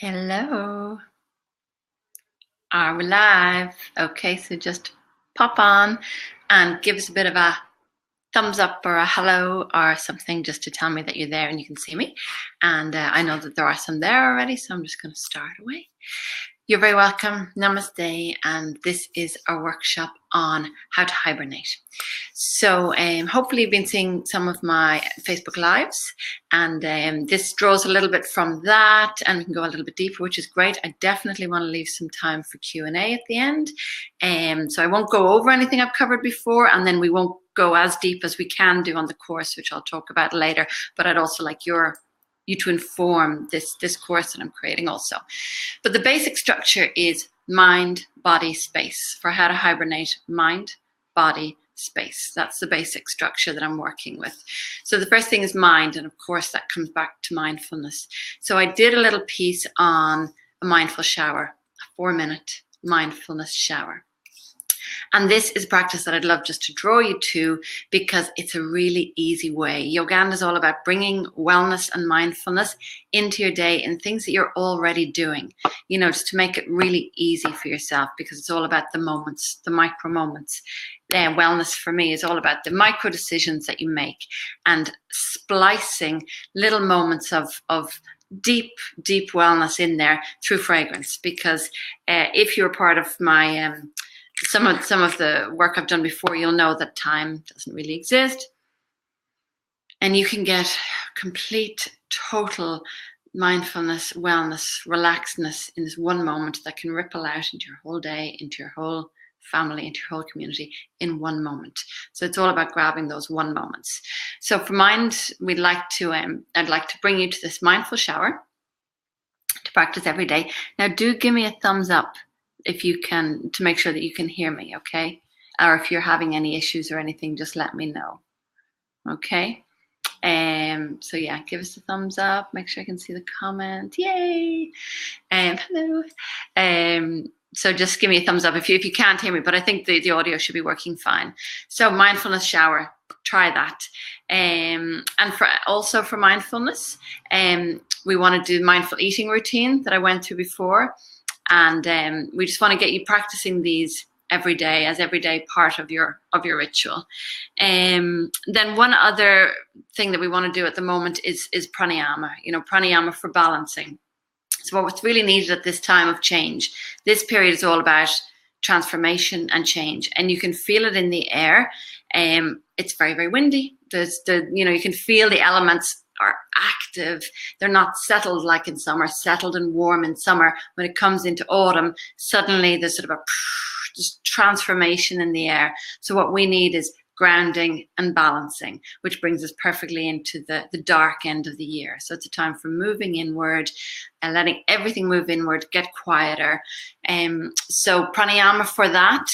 Hello. Are we live? Okay, so just pop on and give us a bit of a thumbs up or a hello or something just to tell me that you're there and you can see me. And I know that there are some there already, so I'm just going to start away. You're very welcome. Namaste. And this is our workshop on how to hibernate. So hopefully you've been seeing some of my Facebook Lives, and this draws a little bit from that, and we can go a little bit deeper, which is great. I definitely want to leave some time for Q&A at the end. So I won't go over anything I've covered before, and then we won't go as deep as we can do on the course, which I'll talk about later. But I'd also like you to inform this course that I'm creating also. But the basic structure is mind, body, space. For how to hibernate, mind, body, space. That's the basic structure that I'm working with. So the first thing is mind, and of course that comes back to mindfulness. So I did a little piece on a mindful shower, a 4-minute mindfulness shower. And this is a practice that I'd love just to draw you to because it's a really easy way. Yoga is all about bringing wellness and mindfulness into your day and things that you're already doing, just to make it really easy for yourself, because it's all about the moments, the micro moments. Wellness for me is all about the micro decisions that you make and splicing little moments of deep wellness in there through fragrance. Because if you're part of my some of the work I've done before, you'll know that time doesn't really exist, and you can get complete, total mindfulness, wellness, relaxedness in this one moment that can ripple out into your whole day, into your whole family, into your whole community in one moment. So it's all about grabbing those one moments. So for mind, I'd like to bring you to this mindful shower to practice every day. Now, do give me a thumbs up if you can, to make sure that you can hear me, okay? Or if you're having any issues or anything, just let me know, okay? So yeah, give us a thumbs up. Make sure I can see the comment. Yay! Hello. So just give me a thumbs up if you can't hear me, but I think the audio should be working fine. So mindfulness shower, try that. And for mindfulness, we want to do mindful eating routine that I went through before. And we just want to get you practicing these every day as everyday part of your ritual. Then one other thing that we want to do at the moment is pranayama. Pranayama for balancing. So what's really needed at this time of change, this period is all about transformation and change, and you can feel it in the air. It's very, very windy. You can feel the elements are active. They're not settled like in summer, settled and warm in summer. When it comes into autumn, suddenly there's sort of just transformation in the air. So what we need is grounding and balancing, which brings us perfectly into the dark end of the year. So it's a time for moving inward and letting everything move inward, get quieter. So pranayama for that.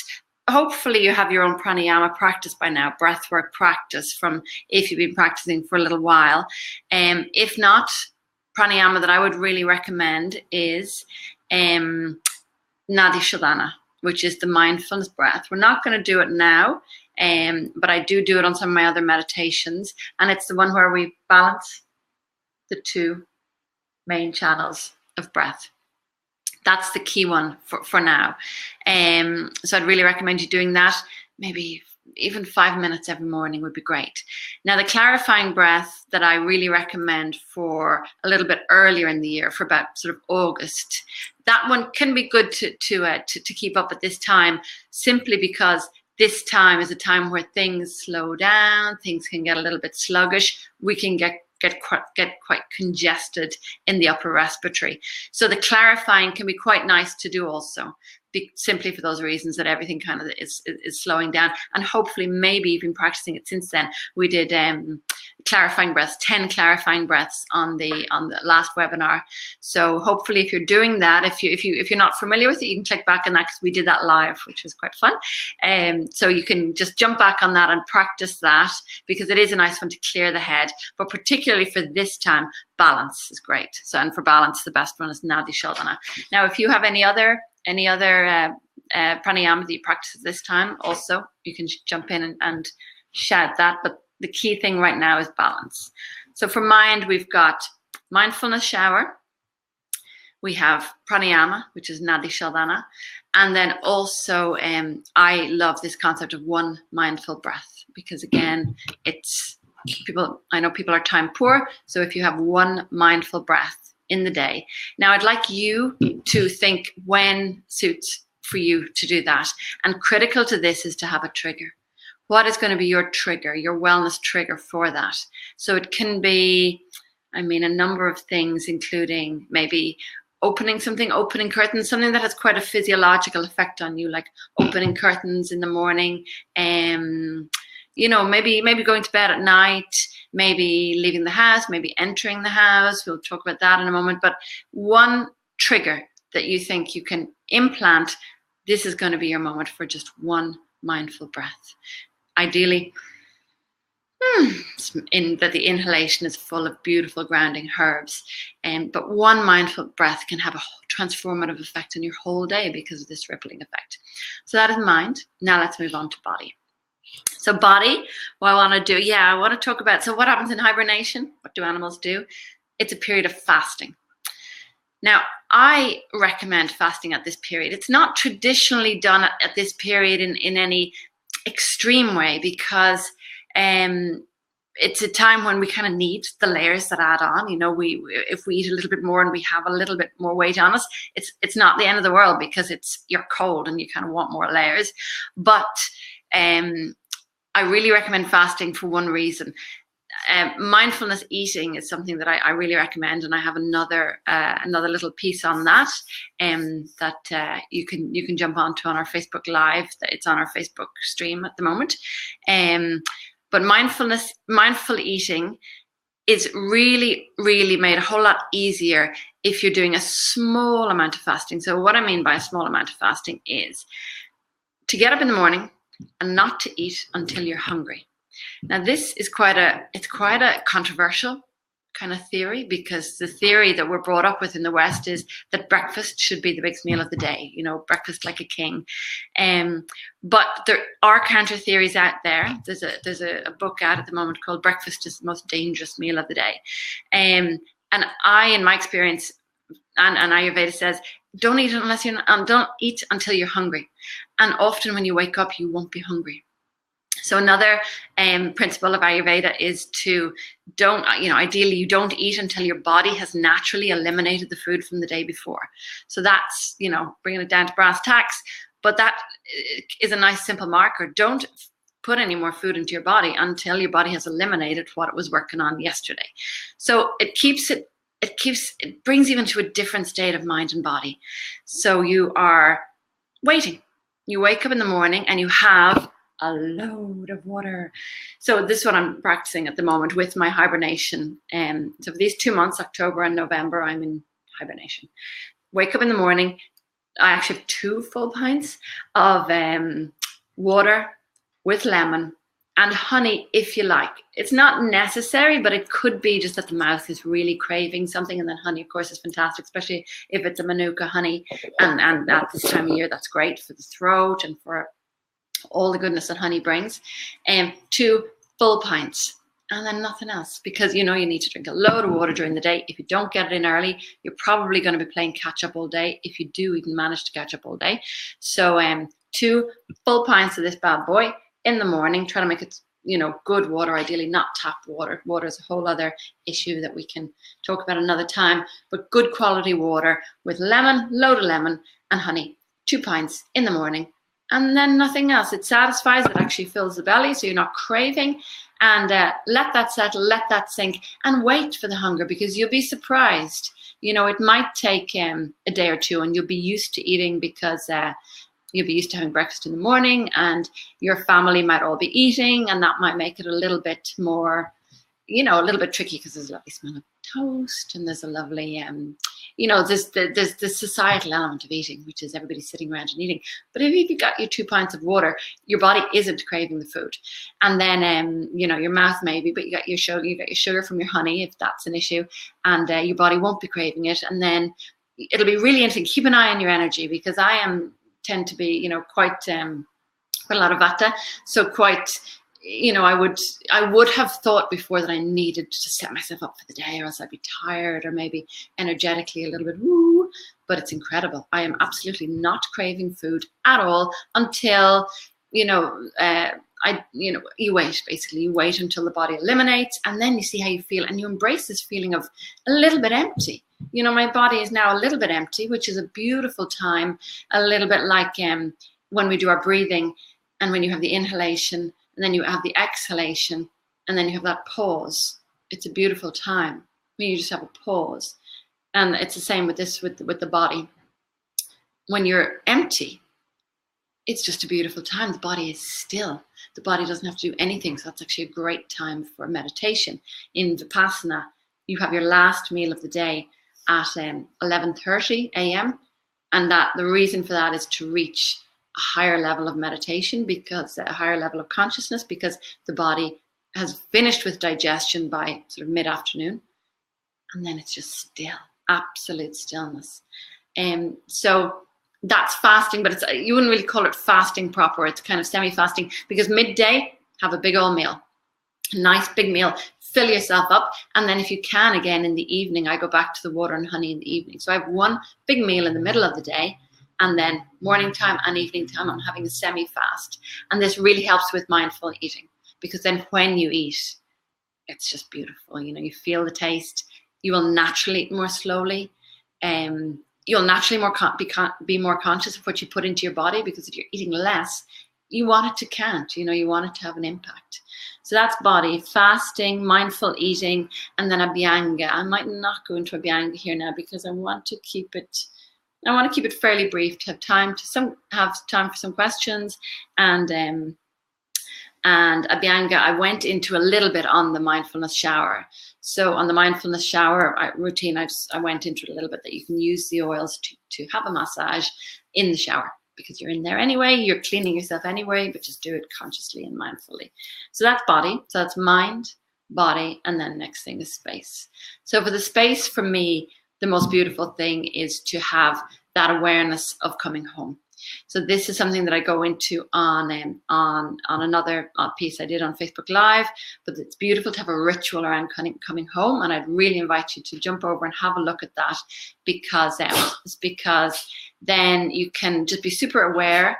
Hopefully you have your own pranayama practice by now, breathwork practice from if you've been practicing for a little while. If not, pranayama that I would really recommend is Nadi Shodhana, which is the mindfulness breath. We're not going to do it now, but I do it on some of my other meditations. And it's the one where we balance the two main channels of breath. That's the key one for now. So I'd really recommend you doing that. Maybe even 5 minutes every morning would be great. Now, the clarifying breath that I really recommend for a little bit earlier in the year, for about sort of August, that one can be good to keep up at this time, simply because this time is a time where things slow down, things can get a little bit sluggish. We can get quite congested in the upper respiratory. So the clarifying can be quite nice to do also, simply for those reasons that everything kind of is slowing down. And hopefully maybe you've been practicing it since then. We did clarifying breaths, 10 clarifying breaths on the last webinar. So hopefully if you're doing that, if you're not familiar with it, you can click back on that, because we did that live, which was quite fun. So you can just jump back on that and practice that, because it is a nice one to clear the head. But particularly for this time, balance is great. So, and for balance, the best one is Nadi Shodhana. Now, if you have any other pranayama that you practice this time, also you can jump in and shout that. But the key thing right now is balance. So for mind, we've got mindfulness shower. We have pranayama, which is Nadi Shodhana. And then also, I love this concept of one mindful breath, because again, I know people are time poor. So if you have one mindful breath in the day. Now I'd like you to think when suits for you to do that. And critical to this is to have a trigger. What is going to be your trigger, your wellness trigger for that? So it can be, a number of things, including maybe opening curtains, something that has quite a physiological effect on you, like opening curtains in the morning, maybe going to bed at night, maybe leaving the house, maybe entering the house. We'll talk about that in a moment. But one trigger that you think you can implant, this is going to be your moment for just one mindful breath. Ideally, in that the inhalation is full of beautiful grounding herbs, but one mindful breath can have a transformative effect on your whole day because of this rippling effect. So that is mind. Now let's move on to body. So body, what I want to do, I want to talk about, so what happens in hibernation? What do animals do? It's a period of fasting. Now, I recommend fasting at this period. It's not traditionally done at this period in any extreme way, because it's a time when we kind of need the layers that add on. If we eat a little bit more and we have a little bit more weight on us, it's not the end of the world, because you're cold and you kind of want more layers. But I really recommend fasting for one reason. Mindfulness eating is something that I really recommend, and I have another little piece on that that you can jump onto on our Facebook Live. It's on our Facebook stream at the moment. But mindful eating is really, really made a whole lot easier if you're doing a small amount of fasting. So what I mean by a small amount of fasting is to get up in the morning and not to eat until you're hungry. Now, this is quite a controversial kind of theory, because the theory that we're brought up with in the West is that breakfast should be the biggest meal of the day, breakfast like a king. But there are counter theories out there. There's a book out at the moment called Breakfast is the Most Dangerous Meal of the Day. And I, in my experience, and Ayurveda says, don't eat don't eat until you're hungry. And often when you wake up, you won't be hungry. So another principle of Ayurveda is to ideally you don't eat until your body has naturally eliminated the food from the day before. So that's, bringing it down to brass tacks, but that is a nice simple marker. Don't put any more food into your body until your body has eliminated what it was working on yesterday. So it brings you into a different state of mind and body. So you are waiting. You wake up in the morning and you have a load of water. So this is what I'm practicing at the moment with my hibernation. So for these 2 months, October and November, I'm in hibernation. Wake up in the morning. I actually have 2 full pints of water with lemon and honey, if you like. It's not necessary, but it could be just that the mouth is really craving something. And then honey, of course, is fantastic, especially if it's a Manuka honey. And at this time of year, that's great for the throat and for all the goodness that honey brings. 2 full pints, and then nothing else, because you need to drink a load of water during the day. If you don't get it in early, you're probably going to be playing catch up all day, if you do even manage to catch up all day. So 2 full pints of this bad boy in the morning. Try to make it good water, ideally not tap water. Water is a whole other issue that we can talk about another time, but good quality water with lemon, load of lemon and honey. 2 pints in the morning. And then nothing else. It satisfies, it actually fills the belly, so you're not craving. And let that settle, let that sink, and wait for the hunger, because you'll be surprised. It might take a day or 2, and you'll be used to eating, because you'll be used to having breakfast in the morning, and your family might all be eating, and that might make it a little bit more, a little bit tricky, because there's a lovely smell of toast, and there's a lovely there's the societal element of eating, which is everybody sitting around and eating. But if you got your 2 pints of water, your body isn't craving the food. And then, your mouth maybe, but you got your sugar from your honey, if that's an issue, and your body won't be craving it. And then it'll be really interesting. Keep an eye on your energy, because I tend to be, quite a lot of vata. So quite you know, I would have thought before that I needed to set myself up for the day, or else I'd be tired or maybe energetically a little bit woo. But it's incredible. I am absolutely not craving food at all until, you know, you wait, basically. You wait until the body eliminates, and then you see how you feel, and you embrace this feeling of a little bit empty. You know, my body is now a little bit empty, which is a beautiful time, a little bit like when we do our breathing, and when you have the inhalation, and then you have the exhalation, and then you have that pause. It's a beautiful time when you just have a pause. And it's the same with this, with the body. When you're empty, it's just a beautiful time. The body is still. The body doesn't have to do anything. So that's actually a great time for meditation. In Vipassana, you have your last meal of the day at 11:30 a.m. And that the reason for that is to reach a higher level of meditation, because a higher level of consciousness, because the body has finished with digestion by sort of mid-afternoon. And then it's just still, absolute stillness. So that's fasting, but you wouldn't really call it fasting proper. It's kind of semi-fasting, because midday, have a big old meal, a nice big meal, fill yourself up. And then if you can, again, in the evening, I go back to the water and honey in the evening. So I have one big meal in the middle of the day, and then morning time and evening time, I'm having a semi-fast. And this really helps with mindful eating, because then when you eat, it's just beautiful. You know, you feel the taste. You will naturally eat more slowly. You'll naturally be more conscious of what you put into your body, because if you're eating less, you want it to count. You know, you want it to have an impact. So that's body, fasting, mindful eating, and then Abhyanga. I might not go into Abhyanga here now, because I want to keep it fairly brief, to have time for some questions. And Abhyanga, I went into a little bit on the mindfulness shower. So on the mindfulness shower routine, I went into a little bit that you can use the oils to have a massage in the shower, because you're in there anyway, you're cleaning yourself anyway, but just do it consciously and mindfully. So that's body, so that's mind, body, and then next thing is space. So for the space, for me, the most beautiful thing is to have that awareness of coming home. So this is something that I go into on another piece I did on Facebook Live, but it's beautiful to have a ritual around coming home, and I'd really invite you to jump over and have a look at that, because then you can just be super aware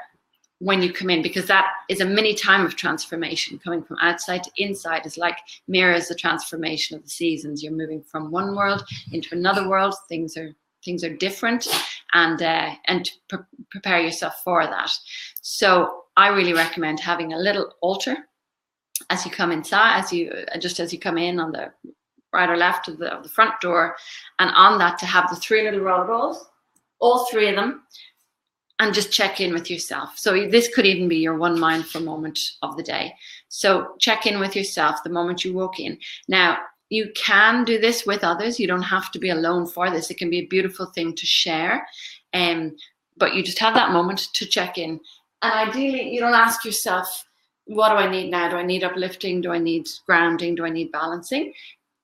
when you come in, because that is a mini time of transformation. Coming from outside to inside is like mirrors the transformation of the seasons. You're moving from one world into another world. Things are different, and to prepare yourself for that. So I really recommend having a little altar as you come inside, as you come in on the right or left of the front door, and on that to have the 3 little roller balls, all 3 of them, and just check in with yourself. So this could even be your one mindful moment of the day. So check in with yourself the moment you walk in. Now, you can do this with others. You don't have to be alone for this. It can be a beautiful thing to share. But you just have that moment to check in. And ideally, you don't ask yourself, what do I need now? Do I need uplifting? Do I need grounding? Do I need balancing?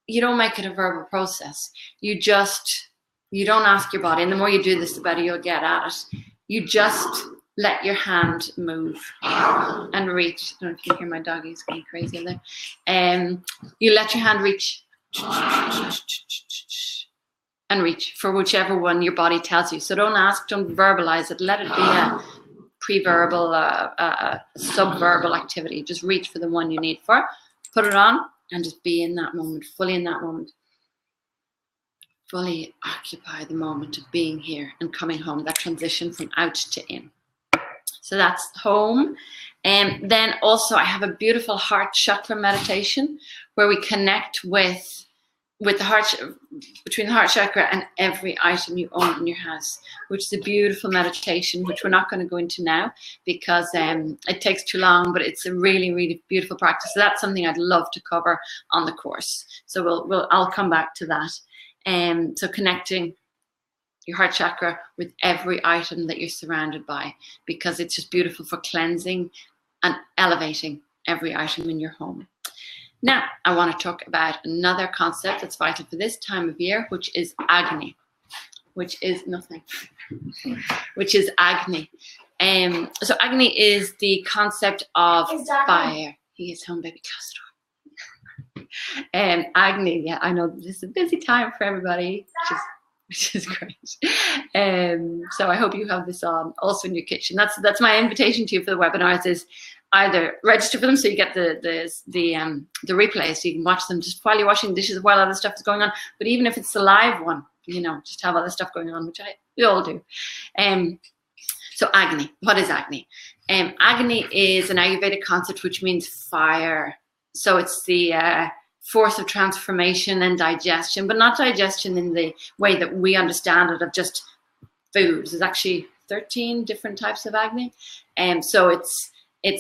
You don't make it a verbal process. You don't ask your body. And the more you do this, the better you'll get at it. You just let your hand move and reach. I don't know if you can hear my doggies going crazy in there. You let your hand reach and reach for whichever one your body tells you. So don't ask, don't verbalize it. Let it be a pre-verbal, sub-verbal activity. Just reach for the one you need for. Put it on and just be in that moment, fully in that moment. Fully occupy the moment of being here and coming home, that transition from out to in. So that's home. And then also I have a beautiful heart chakra meditation where we connect with the heart, between the heart chakra and every item you own in your house, which is a beautiful meditation, which we're not going to go into now because it takes too long, but it's a really, really beautiful practice. So that's something I'd love to cover on the course. So I'll come back to that. So connecting your heart chakra with every item that you're surrounded by, because it's just beautiful for cleansing and elevating every item in your home. Now, I want to talk about another concept that's vital for this time of year, which is Agni, which is Agni. So Agni is the concept of fire. He is home, baby. Close the door. And Agni, yeah, I know this is a busy time for everybody, which is great. So I hope you have this on also in your kitchen. That's my invitation to you for the webinars, is either register for them so you get the replay, so you can watch them just while you're washing dishes, while other stuff is going on. But even if it's the live one, you know, just have other stuff going on, which we all do. So Agni, what is Agni? Agni is an Ayurvedic concept which means fire. So it's the force of transformation and digestion, but not digestion in the way that we understand it of just foods. There's actually 13 different types of Agni. So it's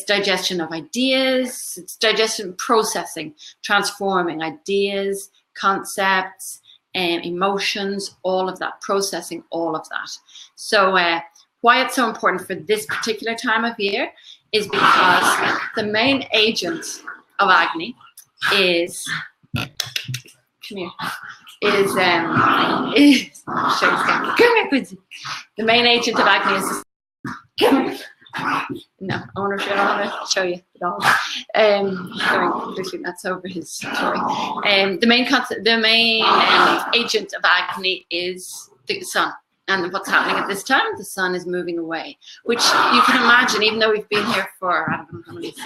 digestion of ideas, it's digestion, processing, transforming ideas, concepts, emotions, all of that, processing all of that. So why it's so important for this particular time of year is because the main agent of Agni is, come here, come here, Quincy. The main agent of Agni is, come here. No, I want to show you the dog. Going completely nuts over his story. The main agent of Agni is the sun. And what's happening at this time? The sun is moving away, which you can imagine, even though we've been here for, I don't know how many, 6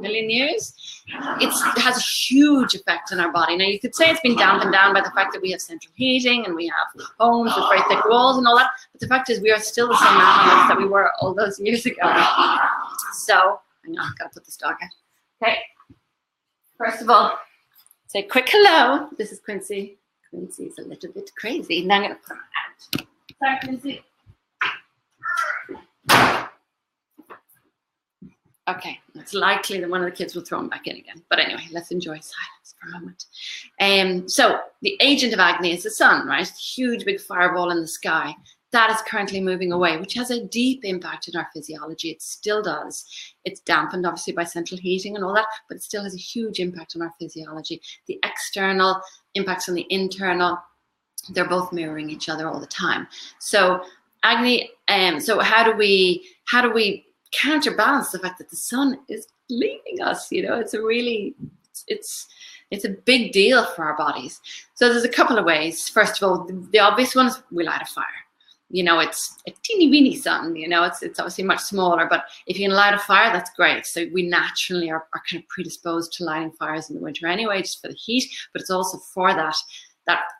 million years, it has a huge effect on our body. Now, you could say it's been dampened down by the fact that we have central heating and we have homes with very thick walls and all that. But the fact is, we are still the same animals that we were all those years ago. So, hang on, I've got to put this dog out. Okay. First of all, say a quick hello. This is Quincy. Quincy's a little bit crazy. Now I'm going to put him out. Sorry, Quincy. Okay, it's likely that one of the kids will throw him back in again. But anyway, let's enjoy silence for a moment. So the agent of Agni is the sun, right? Huge big fireball in the sky. That is currently moving away, which has a deep impact in our physiology. It still does. It's dampened, obviously, by central heating and all that, but it still has a huge impact on our physiology. The external impacts on the internal, they're both mirroring each other all the time. So Agni, so how do we counterbalance the fact that the sun is leaving us? You know, it's a big deal for our bodies. So there's a couple of ways. First of all, the obvious one is we light a fire. You know, it's a teeny weeny sun, you know, it's obviously much smaller, but if you can light a fire, that's great. So we naturally are kind of predisposed to lighting fires in the winter anyway, just for the heat, but it's also for that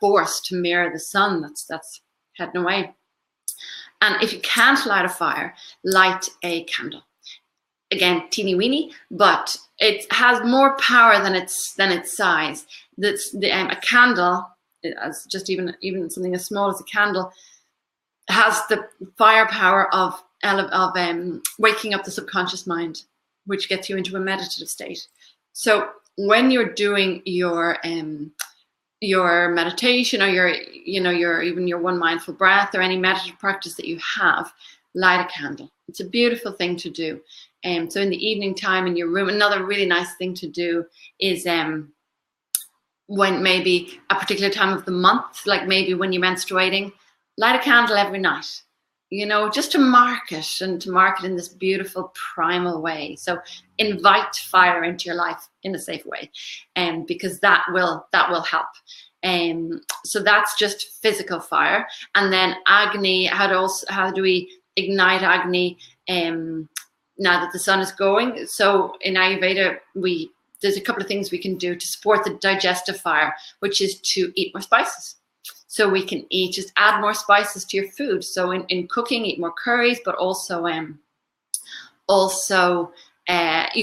force to mirror the sun that's heading away. And if you can't light a fire, light a candle. Again, teeny weeny, but it has more power than its size. A candle, as just even something as small as a candle, has the firepower of waking up the subconscious mind, which gets you into a meditative state. So when you're doing your meditation or your one mindful breath or any meditative practice that you have, light a candle. It's a beautiful thing to do. So in the evening time in your room, another really nice thing to do is when maybe a particular time of the month, like maybe when you're menstruating, light a candle every night, you know, just to mark it and to mark it in this beautiful primal way. So invite fire into your life in a safe way, because that will help. So that's just physical fire. And then Agni, how do we ignite Agni now that the sun is going? So in Ayurveda, there's a couple of things we can do to support the digestive fire, which is to eat more spices. So we can just add more spices to your food. So in cooking, eat more curries, but also you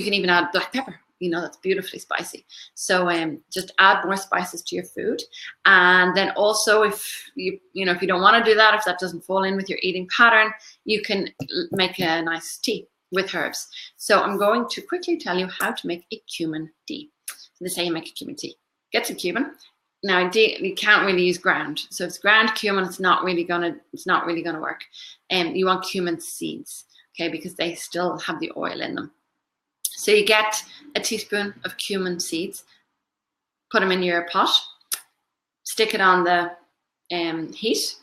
can even add black pepper. You know, that's beautifully spicy. So just add more spices to your food. And then also if you don't want to do that, if that doesn't fall in with your eating pattern, you can make a nice tea with herbs. So I'm going to quickly tell you how to make a cumin tea. So this is how you make a cumin tea. Get some cumin. Now you can't really use ground. So if it's ground cumin, it's not really gonna work. You want cumin seeds, okay, because they still have the oil in them. So you get a teaspoon of cumin seeds, put them in your pot, stick it on the heat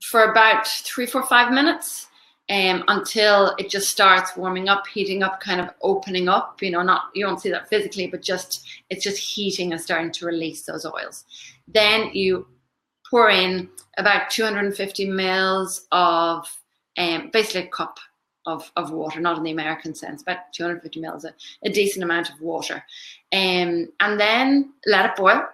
for about 3, 4, 5 minutes. until it just starts warming up, heating up, kind of opening up. You know, not, you won't see that physically, but just, it's just heating and starting to release those oils. Then you pour in about 250 mils of basically a cup of water, not in the American sense, about 250 mils, a decent amount of water. And then let it boil.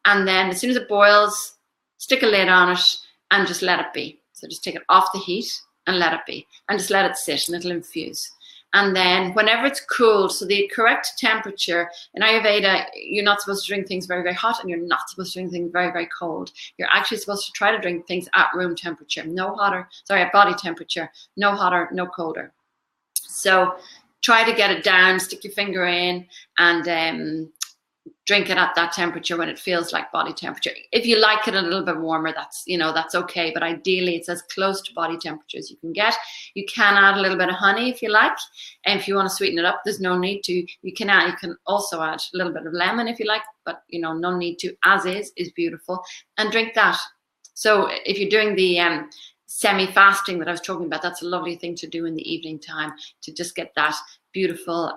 And then as soon as it boils, stick a lid on it and just let it be. So just take it off the heat and let it be, and just let it sit and it'll infuse. And then whenever it's cooled, so the correct temperature, in Ayurveda, you're not supposed to drink things very, very hot, and you're not supposed to drink things very, very cold. You're actually supposed to try to drink things at room temperature, at body temperature, no hotter, no colder. So try to get it down, stick your finger in, and drink it at that temperature when it feels like body temperature. If you like it a little bit warmer, that's okay. But ideally, it's as close to body temperature as you can get. You can add a little bit of honey if you like, and if you want to sweeten it up, there's no need to. You can also add a little bit of lemon if you like, but no need to. As is beautiful, and drink that. So if you're doing the semi-fasting that I was talking about, that's a lovely thing to do in the evening time, to just get that beautiful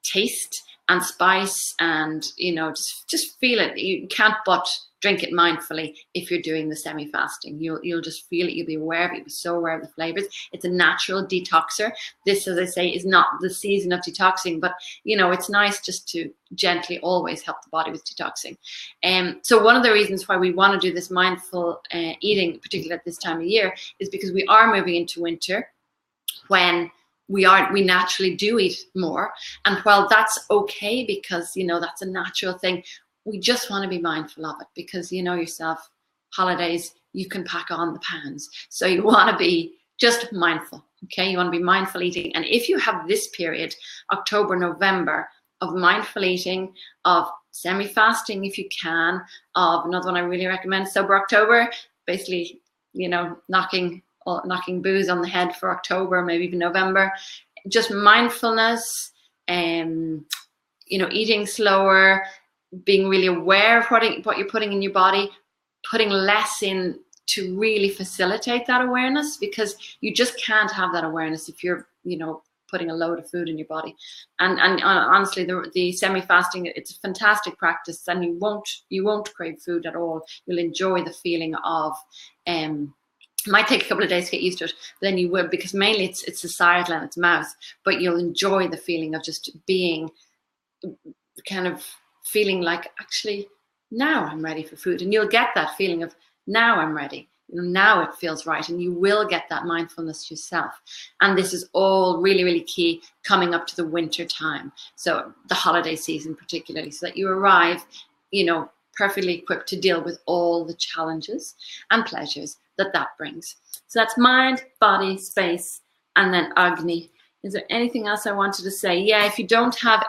taste and spice, and just feel it. You can't but drink it mindfully if you're doing the semi-fasting. You'll just feel it. You'll be aware of it. You'll be so aware of the flavors. It's a natural detoxer. This, as I say, is not the season of detoxing, but it's nice just to gently always help the body with detoxing. So one of the reasons why we want to do this mindful eating, particularly at this time of year, is because we are moving into winter, when we naturally do eat more. And while that's okay, because that's a natural thing, we just want to be mindful of it, because yourself, holidays, you can pack on the pounds. So you want to be just mindful. Okay, you want to be mindful eating. And if you have this period, October, November, of mindful eating, of semi-fasting if you can, of another one I really recommend, Sober October, basically knocking booze on the head for October, maybe even November. Just mindfulness, eating slower, being really aware of what you're putting in your body, putting less in to really facilitate that awareness, because you just can't have that awareness if you're putting a load of food in your body. And honestly, the semi-fasting, it's a fantastic practice, and you won't crave food at all. You'll enjoy the feeling of it might take a couple of days to get used to it, but then you will, because mainly it's societal and it's mouth, but you'll enjoy the feeling of just being, kind of feeling like, actually, now I'm ready for food. And you'll get that feeling of, now I'm ready. Now it feels right. And you will get that mindfulness yourself. And this is all really, really key coming up to the winter time. So the holiday season particularly, so that you arrive, perfectly equipped to deal with all the challenges and pleasures that brings. So that's mind, body, space, and then Agni. Is there anything else I wanted to say? Yeah, if you don't have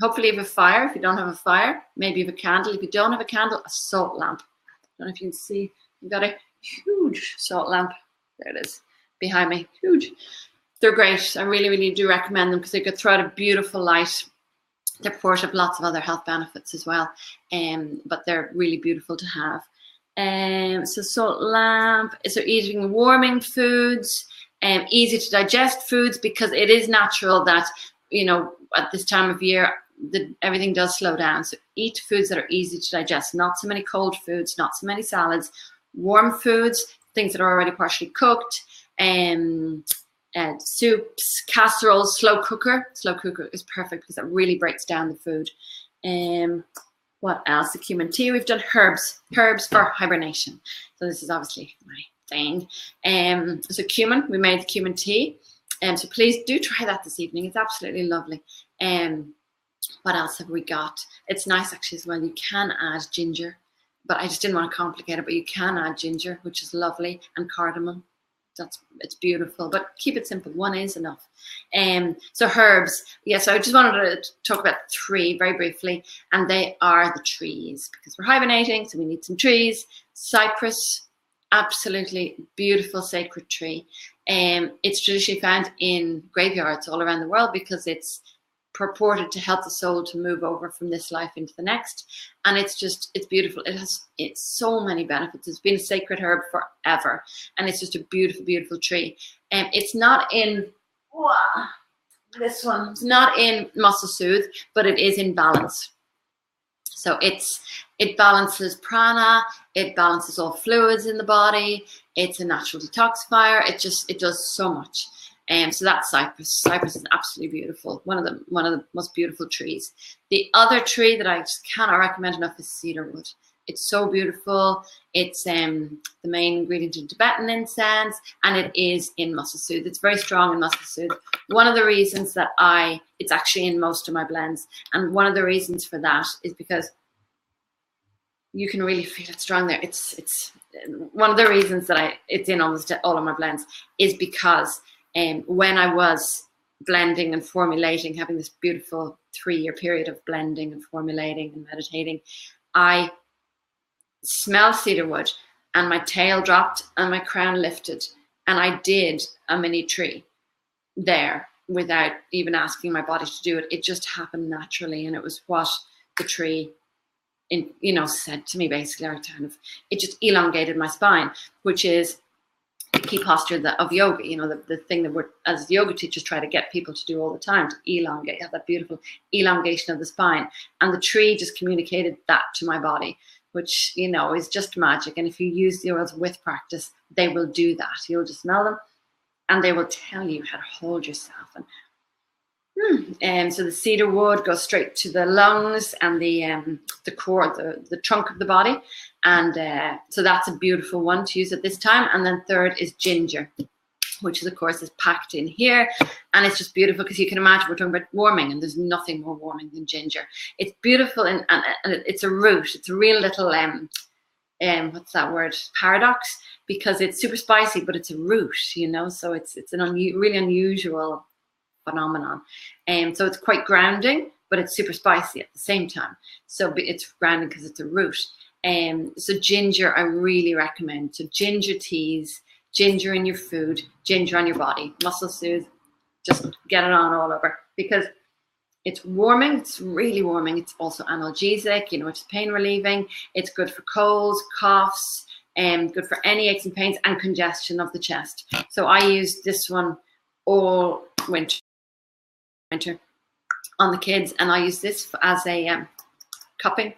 hopefully you have a fire. If you don't have a fire, maybe you have a candle. If you don't have a candle, a salt lamp. I don't know if you can see, you've got a huge salt lamp. There it is, behind me, huge. They're great. I really, really do recommend them, because they could throw out a beautiful light. They're of lots of other health benefits as well, but they're really beautiful to have. So salt lamp, so eating warming foods, easy to digest foods, because it is natural that, at this time of year, everything does slow down. So eat foods that are easy to digest, not so many cold foods, not so many salads, warm foods, things that are already partially cooked, soups, casseroles, slow cooker. Slow cooker is perfect, because that really breaks down the food. What else? The cumin tea. We've done herbs for hibernation. So this is obviously my thing. So cumin, we made the cumin tea. So please do try that this evening. It's absolutely lovely. What else have we got? It's nice actually as well. You can add ginger, but I just didn't want to complicate it. But you can add ginger, which is lovely, and cardamom. It's beautiful, but keep it simple. One is enough. So herbs. Yeah, so I just wanted to talk about 3 very briefly, and they are the trees, because we're hibernating, so we need some trees. Cypress, absolutely beautiful sacred tree. It's traditionally found in graveyards all around the world, because it's purported to help the soul to move over from this life into the next. And it's beautiful. It's so many benefits. It's been a sacred herb forever. And it's just a beautiful, beautiful tree. And it's not in, this one, it's not in Muscle Soothe, but it is in Balance. So it balances prana, it balances all fluids in the body, it's a natural detoxifier, it does so much. So that's cypress. Cypress is absolutely beautiful. One of the most beautiful trees. The other tree that I just cannot recommend enough is cedarwood. It's so beautiful. It's the main ingredient in Tibetan incense, and it is in Muscle Soothe. It's very strong in Muscle Soothe. One of the reasons that it's actually in most of my blends, and one of the reasons for that is because you can really feel it strong there. It's one of the reasons that it's in almost all of my blends is because when I was blending and formulating, having this beautiful 3-year period of blending and formulating and meditating, I smelled cedarwood and my tail dropped and my crown lifted, and I did a mini tree there without even asking my body to do it. It just happened naturally, and it was what the tree said to me, basically. It just elongated my spine, which is the key posture of yoga, the thing that we're, as yoga teachers, try to get people to do all the time, to elongate, have that beautiful elongation of the spine. And the tree just communicated that to my body, which, is just magic. And if you use the oils with practice, they will do that. You'll just smell them and they will tell you how to hold yourself. And so the cedar wood goes straight to the lungs and the core, the trunk of the body. And so that's a beautiful one to use at this time. And then third is ginger, which is, of course, is packed in here. And it's just beautiful because you can imagine we're talking about warming, and there's nothing more warming than ginger. It's beautiful, and it's a root. It's a real little, what's that word? Paradox, because it's super spicy, but it's a root, so it's really unusual phenomenon. So it's quite grounding, but it's super spicy at the same time. So it's grounding because it's a root. So ginger, I really recommend. So ginger teas, ginger in your food, ginger on your body, Muscle Soothe, just get it on all over, because it's warming. It's really warming. It's also analgesic, it's pain relieving. It's good for colds, coughs, good for any aches and pains and congestion of the chest. So I use this one all winter on the kids, and I use this as a cupping.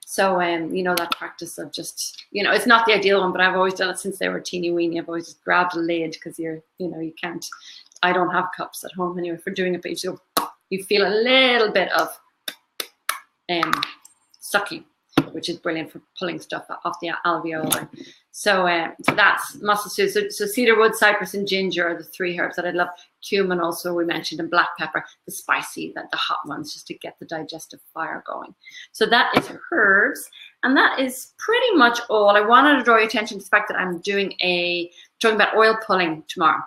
So that practice of just, it's not the ideal one, but I've always done it since they were teeny weeny. I've always just grabbed a lid, because you can't, I don't have cups at home anyway for doing it, but you feel a little bit of sucking, which is brilliant for pulling stuff off the alveoli. So that's Muscle Soothe. So cedarwood, cypress, and ginger are the 3 herbs that I love. Cumin also we mentioned, and black pepper, the spicy, the hot ones, just to get the digestive fire going. So that is herbs, and that is pretty much all. I wanted to draw your attention to the fact that I'm talking about oil pulling tomorrow.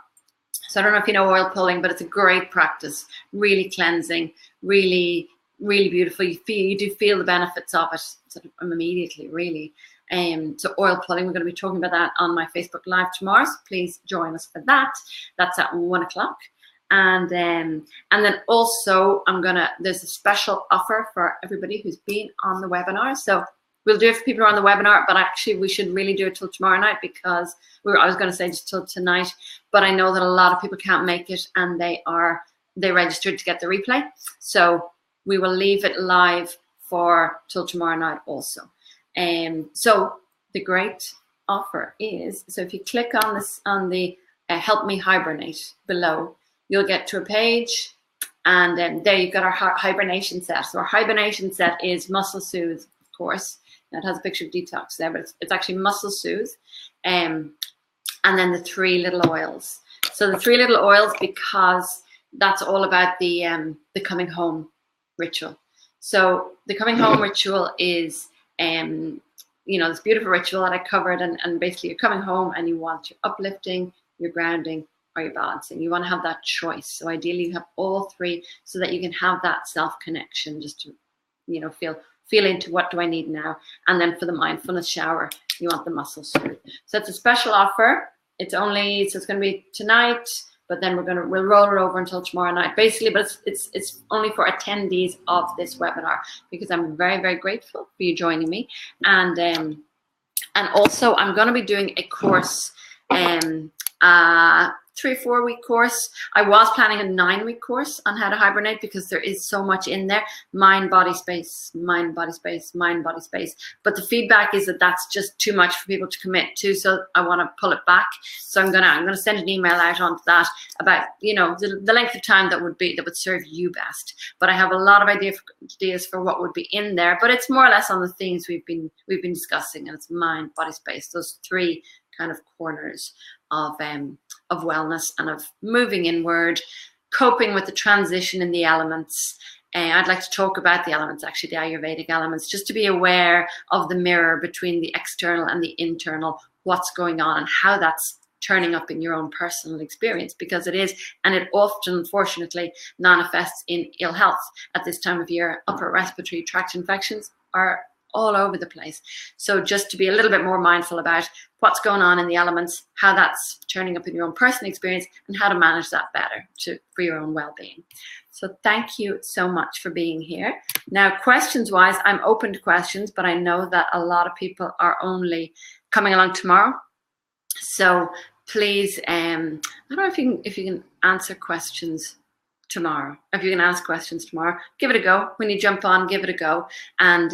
So I don't know if you know oil pulling, but it's a great practice, really cleansing, really, really beautiful. You do feel the benefits of it sort of immediately, really. So oil pulling, we're going to be talking about that on my Facebook Live tomorrow. So please join us for that. That's at 1 o'clock. And then also there's a special offer for everybody who's been on the webinar. So we'll do it for people who are on the webinar, but actually we should really do it till tomorrow night, because I was going to say just till tonight, but I know that a lot of people can't make it, and they registered to get the replay. So we will leave it live till tomorrow night also. So the great offer is, so if you click on this, on the Help Me Hibernate below, you'll get to a page, and there you've got our hibernation set. So our hibernation set is Muscle Soothe, of course. Now it has a picture of detox there, but it's actually Muscle Soothe, and then the 3 little oils. So the 3 little oils, because that's all about the coming home ritual. So the coming home ritual is this beautiful ritual that I covered, and basically you're coming home and you want your uplifting, your grounding, or your balancing. You want to have that choice. So ideally you have all 3, so that you can have that self-connection, just to feel into what do I need now. And then for the mindfulness shower, you want the Muscle Soothe. So it's a special offer. It's going to be tonight, but then we'll roll it over until tomorrow night, basically. But it's only for attendees of this webinar, because I'm very, very grateful for you joining me. And also I'm going to be doing a course, 3 or 4 week course. I was planning a 9-week course on how to hibernate, because there is so much in there: mind, body, space, mind, body, space, mind, body, space. But the feedback is that that's just too much for people to commit to, so I want to pull it back. So I'm gonna send an email out onto that about, you know, the length of time that would serve you best. But I have a lot of ideas for what would be in there, but it's more or less on the themes we've been discussing, and it's mind, body, space, those 3 kind of corners of wellness and of moving inward, coping with the transition in the elements. I'd like to talk about the elements, actually, the Ayurvedic elements, just to be aware of the mirror between the external and the internal, what's going on and how that's turning up in your own personal experience, because it is, and it often, unfortunately, manifests in ill health at this time of year. Upper respiratory tract infections are all over the place. So just to be a little bit more mindful about what's going on in the elements, how that's turning up in your own personal experience, and how to manage that better for your own well-being. So thank you so much for being here. Now, questions-wise, I'm open to questions, but I know that a lot of people are only coming along tomorrow. So please, I don't know if you can answer questions tomorrow. If you can ask questions tomorrow, give it a go. When you jump on, give it a go. And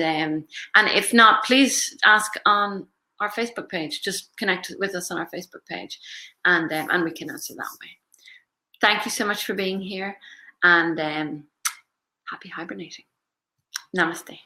if not, please ask on our Facebook page. Just connect with us on our Facebook page, and we can answer that way. Thank you so much for being here, and happy hibernating. Namaste.